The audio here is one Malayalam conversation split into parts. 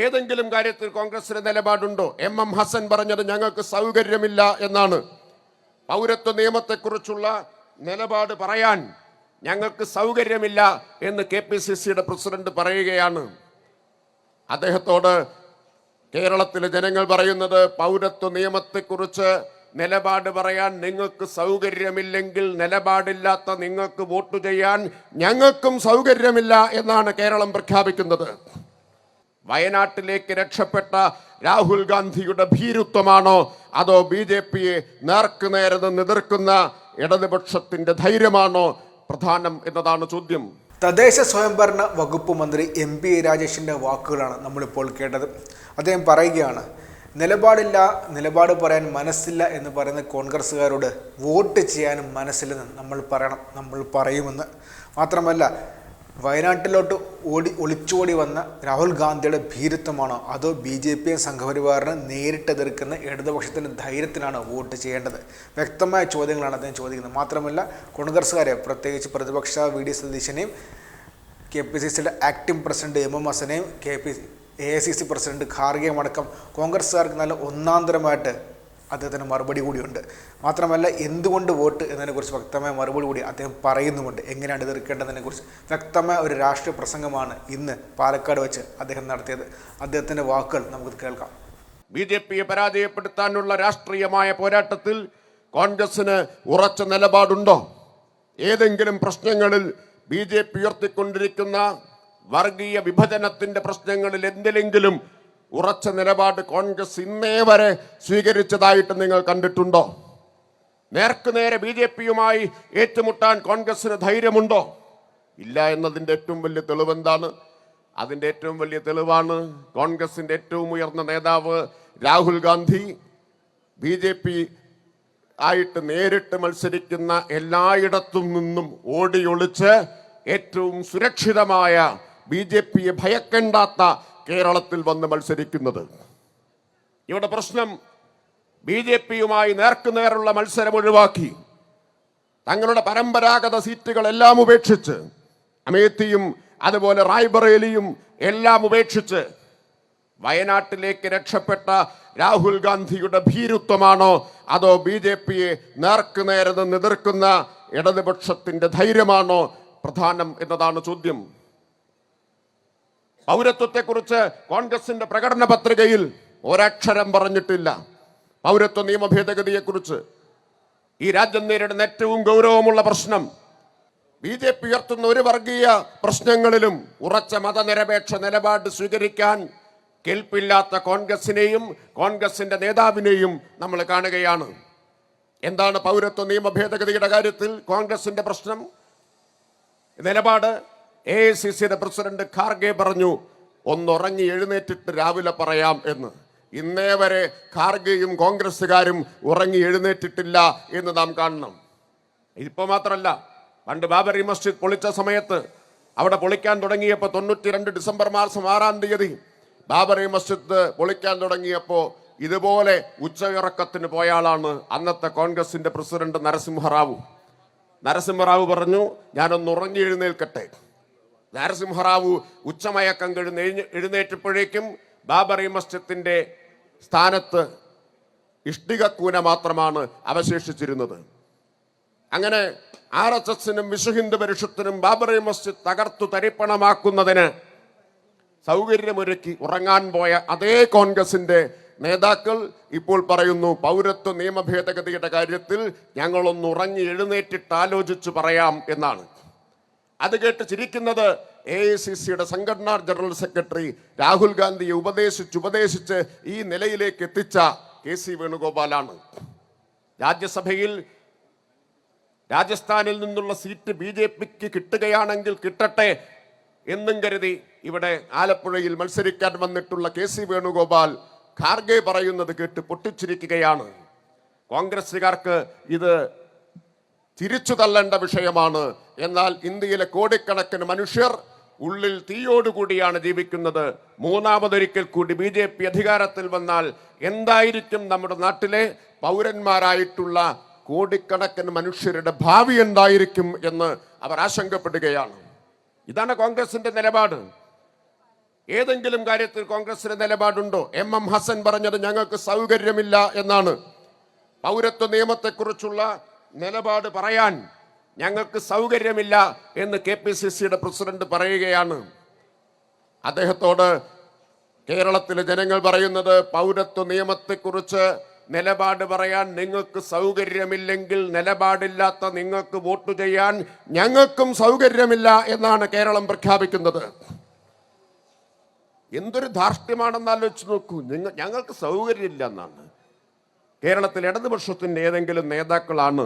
ഏതെങ്കിലും കാര്യത്തിൽ കോൺഗ്രസിന് നിലപാടുണ്ടോ? എം ഹസൻ പറഞ്ഞത് ഞങ്ങൾക്ക് സൗകര്യമില്ല എന്നാണ്. പൗരത്വ നിയമത്തെക്കുറിച്ചുള്ള നിലപാട് പറയാൻ ഞങ്ങൾക്ക് സൗകര്യമില്ല എന്ന് KPCCയുടെ പ്രസിഡന്റ് പറയുകയാണ്. അദ്ദേഹത്തോട് കേരളത്തിലെ ജനങ്ങൾ പറയുന്നത്, പൗരത്വ നിയമത്തെക്കുറിച്ച് നിലപാട് പറയാൻ നിങ്ങൾക്ക് സൗകര്യമില്ലെങ്കിൽ നിലപാടില്ലാത്ത നിങ്ങൾക്ക് വോട്ട് ചെയ്യാൻ ഞങ്ങൾക്കും സൗകര്യമില്ല എന്നാണ് കേരളം പ്രഖ്യാപിക്കുന്നത്. വയനാട്ടിലേക്ക് രക്ഷപ്പെട്ട രാഹുൽ ഗാന്ധിയുടെ ഭീരുത്വമാണോ അതോ BJPയെ നേർക്കുനേരെ എതിർക്കുന്ന ഇടതുപക്ഷത്തിന്റെ ധൈര്യമാണോ പ്രധാനം എന്നതാണ് ചോദ്യം. തദ്ദേശ സ്വയംഭരണ വകുപ്പ് മന്ത്രി MP രാജേഷിൻ്റെ വാക്കുകളാണ് നമ്മളിപ്പോൾ കേട്ടത്. അദ്ദേഹം പറയുകയാണ്, നിലപാട് പറയാൻ മനസ്സില്ല എന്ന് പറയുന്ന കോൺഗ്രസ്സുകാരോട് വോട്ട് ചെയ്യാനും മനസ്സില്ലെന്ന് നമ്മൾ പറയണം, നമ്മൾ പറയുമെന്ന്. മാത്രമല്ല, വയനാട്ടിലോട്ട് ഒളിച്ചോടി വന്ന രാഹുൽ ഗാന്ധിയുടെ ഭീരുത്വമാണോ അതോ BJPയും സംഘപരിവാറിനെ നേരിട്ട് എതിർക്കുന്ന ഇടതുപക്ഷത്തിൻ്റെ ധൈര്യത്തിനാണോ വോട്ട് ചെയ്യേണ്ടത്? വ്യക്തമായ ചോദ്യങ്ങളാണ് അദ്ദേഹം ചോദിക്കുന്നത്. മാത്രമല്ല, കോൺഗ്രസ്സുകാരെ പ്രത്യേകിച്ച് പ്രതിപക്ഷ VD സതീശനെയും KPCCയുടെ ആക്ടിംഗ് പ്രസിഡന്റ് MM ഹസനെയും AICC പ്രസിഡന്റ് ഖാർഗെയും അടക്കം കോൺഗ്രസ്സുകാർക്ക് നല്ല ഒന്നാന്തരമായിട്ട് അദ്ദേഹത്തിന് മറുപടി കൂടിയുണ്ട്. മാത്രമല്ല, എന്തുകൊണ്ട് വോട്ട് എന്നതിനെക്കുറിച്ച് വ്യക്തമായ മറുപടി കൂടി അദ്ദേഹം പറയുന്നുമുണ്ട്. എങ്ങനെയാണ് എതിർക്കേണ്ടതിനെക്കുറിച്ച് വ്യക്തമായ ഒരു രാഷ്ട്രീയ പ്രസംഗമാണ് ഇന്ന് പാലക്കാട് വെച്ച് അദ്ദേഹം നടത്തിയത്. അദ്ദേഹത്തിൻ്റെ വാക്കുകൾ നമുക്ക് കേൾക്കാം. BJPയെ പരാജയപ്പെടുത്താനുള്ള രാഷ്ട്രീയമായ പോരാട്ടത്തിൽ കോൺഗ്രസിന് ഉറച്ച നിലപാടുണ്ടോ? ഏതെങ്കിലും പ്രശ്നങ്ങളിൽ BJP ഉയർത്തിക്കൊണ്ടിരിക്കുന്ന വർഗീയ വിഭജനത്തിന്റെ പ്രശ്നങ്ങളിൽ എന്തിലെങ്കിലും ഉറച്ച നിലപാട് കോൺഗ്രസ് ഇന്നേ വരെ സ്വീകരിച്ചതായിട്ട് നിങ്ങൾ കണ്ടിട്ടുണ്ടോ? നേർക്കുനേരെ BJPയുമായി ഏറ്റുമുട്ടാൻ കോൺഗ്രസിന് ധൈര്യമുണ്ടോ? ഇല്ല എന്നതിൻ്റെ ഏറ്റവും വലിയ തെളിവ് എന്താണ്? അതിൻ്റെ ഏറ്റവും വലിയ തെളിവാണ് കോൺഗ്രസിൻ്റെ ഏറ്റവും ഉയർന്ന നേതാവ് രാഹുൽ ഗാന്ധി BJP ആയിട്ട് നേരിട്ട് മത്സരിക്കുന്ന എല്ലായിടത്തും നിന്നും ഓടിയൊളിച്ച് ഏറ്റവും സുരക്ഷിതമായ BJPയെ ഭയക്കേണ്ടാത്ത കേരളത്തിൽ വന്ന് മത്സരിക്കുന്നത്. ഇവിടെ പ്രശ്നം BJPയുമായി നേർക്കുനേറുള്ള മത്സരം ഒഴിവാക്കി തങ്ങളുടെ പരമ്പരാഗത സീറ്റുകളെല്ലാം ഉപേക്ഷിച്ച് അമേത്തിയും അതുപോലെ റായ്ബറേലിയും എല്ലാം ഉപേക്ഷിച്ച് വയനാട്ടിലേക്ക് രക്ഷപ്പെട്ട രാഹുൽ ഗാന്ധിയുടെ ഭീരുത്വമാണോ അതോ BJPയെ നേർക്കുനേരെ എതിർക്കുന്ന ഇടതുപക്ഷത്തിന്റെ ധൈര്യമാണോ പ്രധാനം എന്നതാണ് ചോദ്യം. പൗരത്വത്തെക്കുറിച്ച് കോൺഗ്രസിന്റെ പ്രകടന പത്രികയിൽ ഒരക്ഷരം പറഞ്ഞിട്ടില്ല. പൗരത്വ നിയമ ഭേദഗതിയെക്കുറിച്ച് ഈ രാജ്യം നേരിടുന്ന ഏറ്റവും ഗൗരവമുള്ള പ്രശ്നം BJP ഉയർത്തുന്ന ഒരു വർഗീയ പ്രശ്നങ്ങളിലും ഉറച്ച മതനിരപേക്ഷ നിലപാട് സ്വീകരിക്കാൻ കേൾപ്പില്ലാത്ത കോൺഗ്രസിനെയും കോൺഗ്രസിന്റെ നേതാവിനെയും നമ്മൾ കാണുകയാണ്. എന്താണ് പൗരത്വ നിയമ ഭേദഗതിയുടെ കാര്യത്തിൽ കോൺഗ്രസിന്റെ പ്രശ്നം? നിലപാട് AICCയുടെ പ്രസിഡന്റ് ഖാർഗെ പറഞ്ഞു, ഒന്നുറങ്ങി എഴുന്നേറ്റിട്ട് രാവിലെ പറയാം എന്ന്. ഇന്നേ വരെ ഖാർഗെയും കോൺഗ്രസ്സുകാരും ഉറങ്ങി എഴുന്നേറ്റിട്ടില്ല എന്ന് നാം കാണണം. ഇപ്പോൾ മാത്രമല്ല, പണ്ട് ബാബറി മസ്ജിദ് പൊളിച്ച സമയത്ത് അവിടെ പൊളിക്കാൻ തുടങ്ങിയപ്പോൾ 92 ഡിസംബർ മാസം 6-ാം തീയതി ബാബറി മസ്ജിദ് പൊളിക്കാൻ തുടങ്ങിയപ്പോൾ ഇതുപോലെ ഉച്ചയിറക്കത്തിന് പോയാളാണ് അന്നത്തെ കോൺഗ്രസിന്റെ പ്രസിഡന്റ് നരസിംഹറാവു പറഞ്ഞു, ഞാനൊന്ന് ഉറങ്ങി എഴുന്നേൽക്കട്ടെ. നരസിംഹറാവു ഉച്ചമയക്കം എഴുന്നേറ്റപ്പോഴേക്കും ബാബറി മസ്ജിദിന്റെ സ്ഥാനത്ത് ഇഷ്ടികക്കൂന മാത്രമാണ് അവശേഷിച്ചിരുന്നത്. അങ്ങനെ RSSനും വിശ്വഹിന്ദു പരിഷത്തിനും ബാബറി മസ്ജിദ് തകർത്തു തരിപ്പണമാക്കുന്നതിന് സൗകര്യമൊരുക്കി ഉറങ്ങാൻ പോയ അതേ കോൺഗ്രസിന്റെ നേതാക്കൾ ഇപ്പോൾ പറയുന്നു, പൗരത്വ നിയമ ഭേദഗതിയുടെ കാര്യത്തിൽ ഞങ്ങളൊന്ന് ഉറങ്ങി എഴുന്നേറ്റിട്ട് ആലോചിച്ച് പറയാം എന്നാണ്. അത് കേട്ട് ചിരിക്കുന്നത് AICCയുടെ സംഘടനാ ജനറൽ സെക്രട്ടറി രാഹുൽ ഗാന്ധിയെ ഉപദേശിച്ച് ഈ നിലയിലേക്ക് എത്തിച്ച KC വേണുഗോപാലാണ്. രാജ്യസഭയിൽ രാജസ്ഥാനിൽ നിന്നുള്ള സീറ്റ് BJPക്ക് കിട്ടുകയാണെങ്കിൽ കിട്ടട്ടെ എന്നും കരുതി ഇവിടെ ആലപ്പുഴയിൽ മത്സരിക്കാൻ വന്നിട്ടുള്ള KC വേണുഗോപാൽ ഖാർഗെ പറയുന്നത് കേട്ട് പൊട്ടിച്ചിരിക്കുകയാണ്. കോൺഗ്രസ്സുകാർക്ക് ഇത് തിരിച്ചു തള്ളേണ്ട വിഷയമാണ്. എന്നാൽ ഇന്ത്യയിലെ കോടിക്കണക്കിന് മനുഷ്യർ ഉള്ളിൽ തീയോടുകൂടിയാണ് ജീവിക്കുന്നത്. മൂന്നാമതൊരിക്കൽ കൂടി BJP അധികാരത്തിൽ വന്നാൽ എന്തായിരിക്കും നമ്മുടെ നാട്ടിലെ പൗരന്മാരായിട്ടുള്ള കോടിക്കണക്കിന് മനുഷ്യരുടെ ഭാവി എന്തായിരിക്കും എന്ന് അവർ ആശങ്കപ്പെടുകയാണ്. ഇതാണ് കോൺഗ്രസിന്റെ നിലപാട്. ഏതെങ്കിലും കാര്യത്തിൽ കോൺഗ്രസിന് നിലപാടുണ്ടോ? എം ഹസൻ പറഞ്ഞത് ഞങ്ങൾക്ക് സൗകര്യമില്ല എന്നാണ്. പൗരത്വ നിയമത്തെക്കുറിച്ചുള്ള നിലപാട് പറയാൻ ഞങ്ങൾക്ക് സൗകര്യമില്ല എന്ന് KPCCയുടെ പ്രസിഡന്റ് പറയുകയാണ്. അദ്ദേഹത്തോട് കേരളത്തിലെ ജനങ്ങൾ പറയുന്നത്, പൗരത്വ നിയമത്തെക്കുറിച്ച് നിലപാട് പറയാൻ നിങ്ങൾക്ക് സൗകര്യമില്ലെങ്കിൽ നിലപാടില്ലാത്ത നിങ്ങൾക്ക് വോട്ട് ചെയ്യാൻ ഞങ്ങൾക്കും സൗകര്യമില്ല എന്നാണ് കേരളം പ്രഖ്യാപിക്കുന്നത്. എന്തൊരു ധാർഷ്ട്യമാണെന്ന് ആലോചിച്ച് നോക്കൂ. ഞങ്ങൾക്ക് സൗകര്യമില്ല എന്നാണ്. കേരളത്തിൽ ഇടതുപക്ഷത്തിന്റെ ഏതെങ്കിലും നേതാക്കളാണ്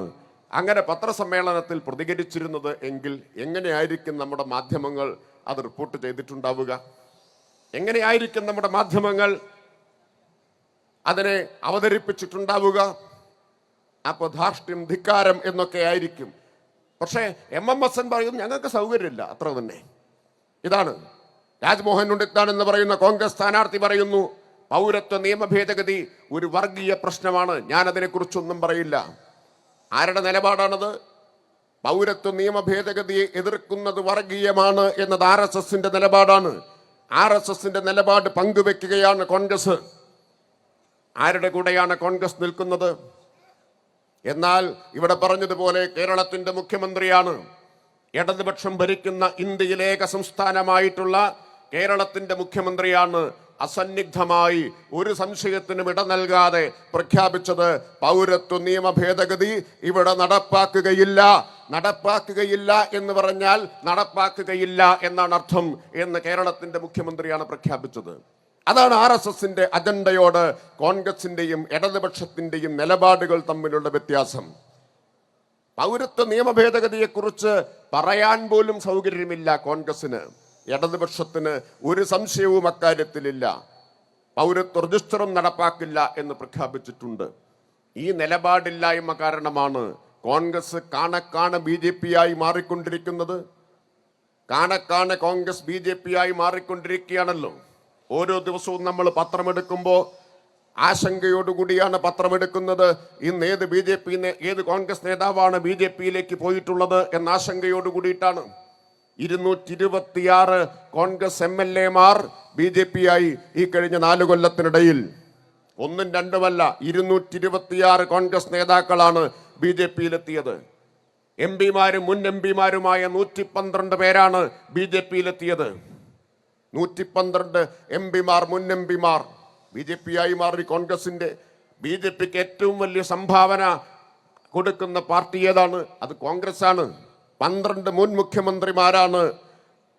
അങ്ങനെ പത്രസമ്മേളനത്തിൽ പ്രതികരിച്ചിരുന്നത് എങ്കിൽ എങ്ങനെയായിരിക്കും നമ്മുടെ മാധ്യമങ്ങൾ അത് റിപ്പോർട്ട് ചെയ്തിട്ടുണ്ടാവുക? എങ്ങനെയായിരിക്കും നമ്മുടെ മാധ്യമങ്ങൾ അതിനെ അവതരിപ്പിച്ചിട്ടുണ്ടാവുക? അപ്പോൾ ധാർഷ്ട്യം, ധിക്കാരം എന്നൊക്കെ ആയിരിക്കും. പക്ഷേ എം ഹസൻ പറയുന്നു ഞങ്ങൾക്ക് സൗകര്യമില്ല, അത്ര തന്നെ. ഇതാണ് രാജ്മോഹൻ ഉണ്ണിത്താൻ എന്ന് പറയുന്ന കോൺഗ്രസ് സ്ഥാനാർത്ഥി പറയുന്നു, പൗരത്വ നിയമ ഭേദഗതി ഒരു വർഗീയ പ്രശ്നമാണ്, ഞാൻ അതിനെക്കുറിച്ചൊന്നും പറയില്ല. ആരുടെ നിലപാടാണത്? പൗരത്വ നിയമ ഭേദഗതിയെ എതിർക്കുന്നത് വർഗീയമാണ് എന്നത് RSSന്റെ നിലപാടാണ്. RSSന്റെ നിലപാട് പങ്കുവെക്കുകയാണ് കോൺഗ്രസ്. ആരുടെ കൂടെയാണ് കോൺഗ്രസ് നിൽക്കുന്നത്? എന്നാൽ ഇവിടെ പറഞ്ഞതുപോലെ കേരളത്തിന്റെ മുഖ്യമന്ത്രിയാണ്, ഇടതുപക്ഷം ഭരിക്കുന്ന ഇന്ത്യയിലെ ഏക സംസ്ഥാനമായിട്ടുള്ള കേരളത്തിന്റെ മുഖ്യമന്ത്രിയാണ് അസന്നിഗ്ധമായി ഒരു സംശയത്തിനും ഇട നൽകാതെ പ്രഖ്യാപിച്ചത് പൗരത്വ നിയമ ഭേദഗതി ഇവിടെ നടപ്പാക്കുകയില്ല എന്ന് പറഞ്ഞാൽ നടപ്പാക്കുകയില്ല എന്നാണ് അർത്ഥം എന്ന് കേരളത്തിന്റെ മുഖ്യമന്ത്രിയാണ് പ്രഖ്യാപിച്ചത്. അതാണ് RSSന്റെ അജണ്ടയോട് കോൺഗ്രസിന്റെയും ഇടതുപക്ഷത്തിന്റെയും നിലപാടുകൾ തമ്മിലുള്ള വ്യത്യാസം. പൗരത്വ നിയമ ഭേദഗതിയെക്കുറിച്ച് പറയാൻ പോലും സൗകര്യമില്ല കോൺഗ്രസിന്. ഇടതുപക്ഷത്തിന് ഒരു സംശയവും അക്കാര്യത്തിലില്ല. പൗരത്വ രജിസ്റ്ററും നടപ്പാക്കില്ല എന്ന് പ്രഖ്യാപിച്ചിട്ടുണ്ട്. ഈ നിലപാടില്ലായ്മ കാരണമാണ് കോൺഗ്രസ് കാണെ BJP ആയി മാറിക്കൊണ്ടിരിക്കുന്നത്. കാണെ കോൺഗ്രസ് BJP ആയി മാറിക്കൊണ്ടിരിക്കുകയാണല്ലോ. ഓരോ ദിവസവും നമ്മൾ പത്രമെടുക്കുമ്പോൾ ആശങ്കയോടുകൂടിയാണ് പത്രമെടുക്കുന്നത്. ഇന്ന് ഏത് കോൺഗ്രസ് നേതാവാണ് BJPയിലേക്ക് പോയിട്ടുള്ളത് എന്ന ആശങ്കയോടുകൂടിയിട്ടാണ്. 226 കോൺഗ്രസ് MLAമാർ BJP ആയി ഈ കഴിഞ്ഞ 4 കൊല്ലത്തിനിടയിൽ. ഒന്നും രണ്ടുമല്ല, 226 കോൺഗ്രസ് നേതാക്കളാണ് BJPയിലെത്തിയത്. MPമാരും മുൻ MPമാരുമായ 112 പേരാണ് BJPയിലെത്തിയത്. 112 MPമാർ, മുൻ MPമാർ BJP ആയി മാറി. കോൺഗ്രസിന്റെ BJPക്ക് ഏറ്റവും വലിയ സംഭാവന കൊടുക്കുന്ന പാർട്ടി ഏതാണ്? അത് കോൺഗ്രസ് ആണ്. 12 മുൻ മുഖ്യമന്ത്രിമാരാണ്,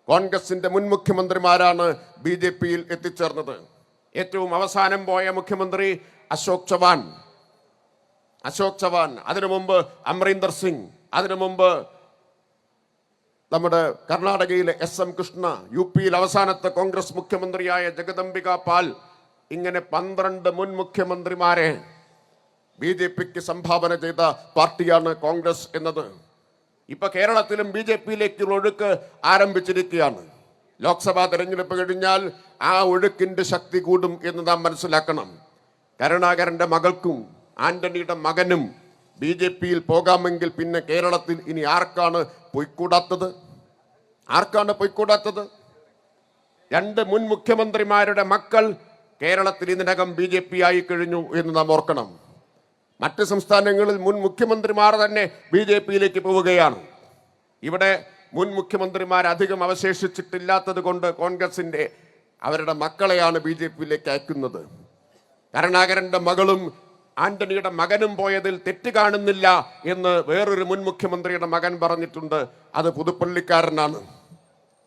കോൺഗ്രസിന്റെ മുൻ മുഖ്യമന്ത്രിമാരാണ് BJPയിൽ എത്തിച്ചേർന്നത്. ഏറ്റവും അവസാനം പോയ മുഖ്യമന്ത്രി അശോക് ചവാൻ, അതിനു മുമ്പ് അമരീന്ദർ സിംഗ്, അതിനു മുമ്പ് നമ്മുടെ കർണാടകയിലെ SM കൃഷ്ണ, UPയിൽ അവസാനത്തെ കോൺഗ്രസ് മുഖ്യമന്ത്രിയായ ജഗദംബിക പാൽ, ഇങ്ങനെ 12 മുൻ മുഖ്യമന്ത്രിമാരെ BJPക്ക് സംഭാവന ചെയ്ത പാർട്ടിയാണ് കോൺഗ്രസ് എന്നത്. ഇപ്പൊ കേരളത്തിലും BJPയിലേക്കുള്ള ഒഴുക്ക് ആരംഭിച്ചിരിക്കുകയാണ്. ലോക്സഭാ തെരഞ്ഞെടുപ്പ് കഴിഞ്ഞാൽ ആ ഒഴുക്കിന്റെ ശക്തി കൂടും എന്ന് നാം മനസ്സിലാക്കണം. കരുണാകരന്റെ മകൾക്കും ആന്റണിയുടെ മകനും BJPയിൽ പോകാമെങ്കിൽ പിന്നെ കേരളത്തിൽ ഇനി ആർക്കാണ് പോയിക്കൂടാത്തത്? 2 മുൻ മുഖ്യമന്ത്രിമാരുടെ മക്കൾ കേരളത്തിൽ ഇതിനകം BJP ആയി കഴിഞ്ഞു എന്ന് നാം ഓർക്കണം. മറ്റ് സംസ്ഥാനങ്ങളിൽ മുൻ മുഖ്യമന്ത്രിമാർ തന്നെ BJPയിലേക്ക് പോവുകയാണ്. ഇവിടെ മുൻ മുഖ്യമന്ത്രിമാർ അധികം അവശേഷിച്ചിട്ടില്ലാത്തത് കൊണ്ട് കോൺഗ്രസിന്റെ അവരുടെ മക്കളെയാണ് BJPയിലേക്ക് അയക്കുന്നത്. കരുണാകരന്റെ മകളും ആന്റണിയുടെ മകനും പോയതിൽ തെറ്റ് കാണുന്നില്ല എന്ന് വേറൊരു മുൻ മുഖ്യമന്ത്രിയുടെ മകൻ പറഞ്ഞിട്ടുണ്ട്. അത് പുതുപ്പള്ളിക്കാരനാണ്.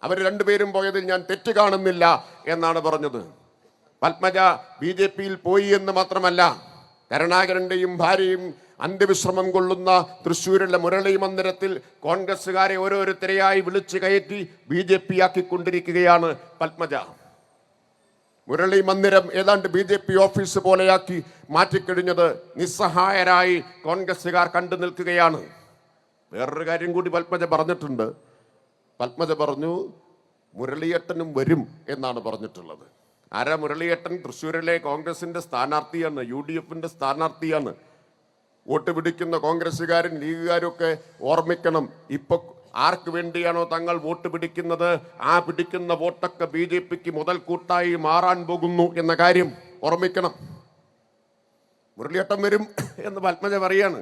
അവർ രണ്ടുപേരും പോയതിൽ ഞാൻ തെറ്റ് കാണുന്നില്ല എന്നാണ് പറഞ്ഞത്. പത്മജ BJPയിൽ പോയി എന്ന് മാത്രമല്ല, കരുണാകരന്റെയും ഭാര്യയും അന്ത്യവിശ്രമം കൊള്ളുന്ന തൃശ്ശൂരിലെ മുരളി മന്ദിരത്തിൽ കോൺഗ്രസ്സുകാരെ ഓരോരുത്തരെയായി വിളിച്ചു കയറ്റി BJP ആക്കിക്കൊണ്ടിരിക്കുകയാണ് പത്മജ. മുരളി മന്ദിരം ഏതാണ്ട് BJP ഓഫീസ് പോലെയാക്കി മാറ്റിക്കഴിഞ്ഞത് നിസ്സഹായരായി കോൺഗ്രസ്സുകാർ കണ്ടു നിൽക്കുകയാണ്. വേറൊരു കാര്യം കൂടി പത്മജ പറഞ്ഞിട്ടുണ്ട്. പത്മജ പറഞ്ഞു, മുരളിയേട്ടനും വരും എന്നാണ് പറഞ്ഞിട്ടുള്ളത്. ആരാ മുരളിയേട്ടൻ? തൃശ്ശൂരിലെ കോൺഗ്രസിന്റെ സ്ഥാനാർത്ഥിയാണ്, UDFന്റെ സ്ഥാനാർത്ഥിയാണ്. വോട്ട് പിടിക്കുന്ന കോൺഗ്രസ്സുകാരും ലീഗുകാരും ഒക്കെ ഓർമ്മിക്കണം, ഇപ്പൊ ആർക്ക് വേണ്ടിയാണോ തങ്ങൾ വോട്ട് പിടിക്കുന്നത് ആ പിടിക്കുന്ന വോട്ടൊക്കെ BJPക്ക് മുതൽക്കൂട്ടായി മാറാൻ പോകുന്നു എന്ന കാര്യം ഓർമ്മിക്കണം. മുരളിയേട്ടൻ വരും എന്ന് പത്മജ പറയാണ്.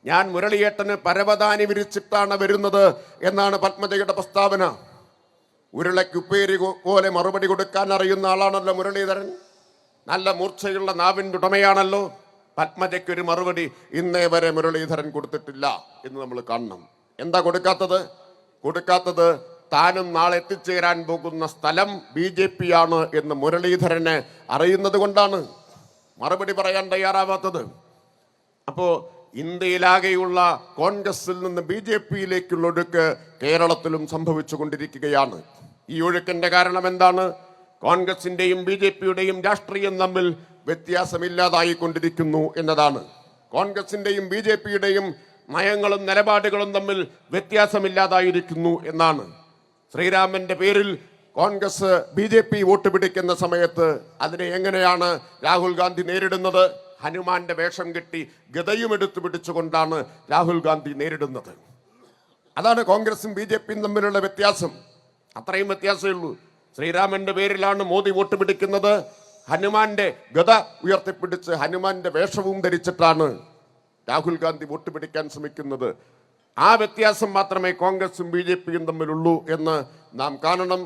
ഞാൻ മുരളിയേട്ടന് പരവതാനി വിരിച്ചിട്ടാണ് വരുന്നത് എന്നാണ് പത്മജയുടെ പ്രസ്താവന. ഉരുളക്കുപ്പേരി പോലെ മറുപടി കൊടുക്കാൻ അറിയുന്ന ആളാണല്ലോ മുരളീധരൻ. നല്ല മൂർച്ചയുള്ള നാവിൻ്റെ ഉടമയാണല്ലോ. പത്മജയ്ക്കൊരു മറുപടി ഇന്നേ വരെ മുരളീധരൻ കൊടുത്തിട്ടില്ല എന്ന് നമ്മൾ കാണണം. എന്താ കൊടുക്കാത്തത് താനും നാളെ എത്തിച്ചേരാൻ പോകുന്ന സ്ഥലം BJP ആണ് എന്ന് മുരളീധരനെ അറിയുന്നത് കൊണ്ടാണ് മറുപടി പറയാൻ തയ്യാറാവാത്തത്. അപ്പോ ഇന്ത്യയിലാകെയുള്ള കോൺഗ്രസിൽ നിന്ന് BJPയിലേക്കുള്ള ഒഴുക്ക് കേരളത്തിലും സംഭവിച്ചു കൊണ്ടിരിക്കുകയാണ്. ഈ ഒഴുക്കിന്റെ കാരണം എന്താണ്? കോൺഗ്രസിന്റെയും BJPയുടെയും രാഷ്ട്രീയം തമ്മിൽ വ്യത്യാസമില്ലാതായിക്കൊണ്ടിരിക്കുന്നു എന്നതാണ്. കോൺഗ്രസിന്റെയും BJPയുടെയും നയങ്ങളും നിലപാടുകളും തമ്മിൽ വ്യത്യാസമില്ലാതായിരിക്കുന്നു എന്നാണ്. ശ്രീരാമന്റെ പേരിൽ കോൺഗ്രസ് BJP വോട്ട് പിടിക്കുന്ന സമയത്ത് അതിനെ എങ്ങനെയാണ് രാഹുൽ ഗാന്ധി നേരിടുന്നത്? ഹനുമാന്റെ വേഷം കെട്ടി ഗദയും എടുത്തു പിടിച്ചുകൊണ്ടാണ് രാഹുൽ ഗാന്ധി നേരിടുന്നത്. അതാണ് കോൺഗ്രസും BJPയും തമ്മിലുള്ള വ്യത്യാസം. അത്രയും വ്യത്യാസമേ ഉള്ളൂ. ശ്രീരാമന്റെ പേരിലാണ് മോദി വോട്ട് പിടിക്കുന്നത്. ഹനുമാന്റെ ഗദ ഉയർത്തിപ്പിടിച്ച് ഹനുമാന്റെ വേഷവും ധരിച്ചിട്ടാണ് രാഹുൽ ഗാന്ധി വോട്ട് പിടിക്കാൻ ശ്രമിക്കുന്നത്. ആ വ്യത്യാസം മാത്രമേ കോൺഗ്രസും BJPയും തമ്മിലുള്ളൂ എന്ന് നാം കാണണം.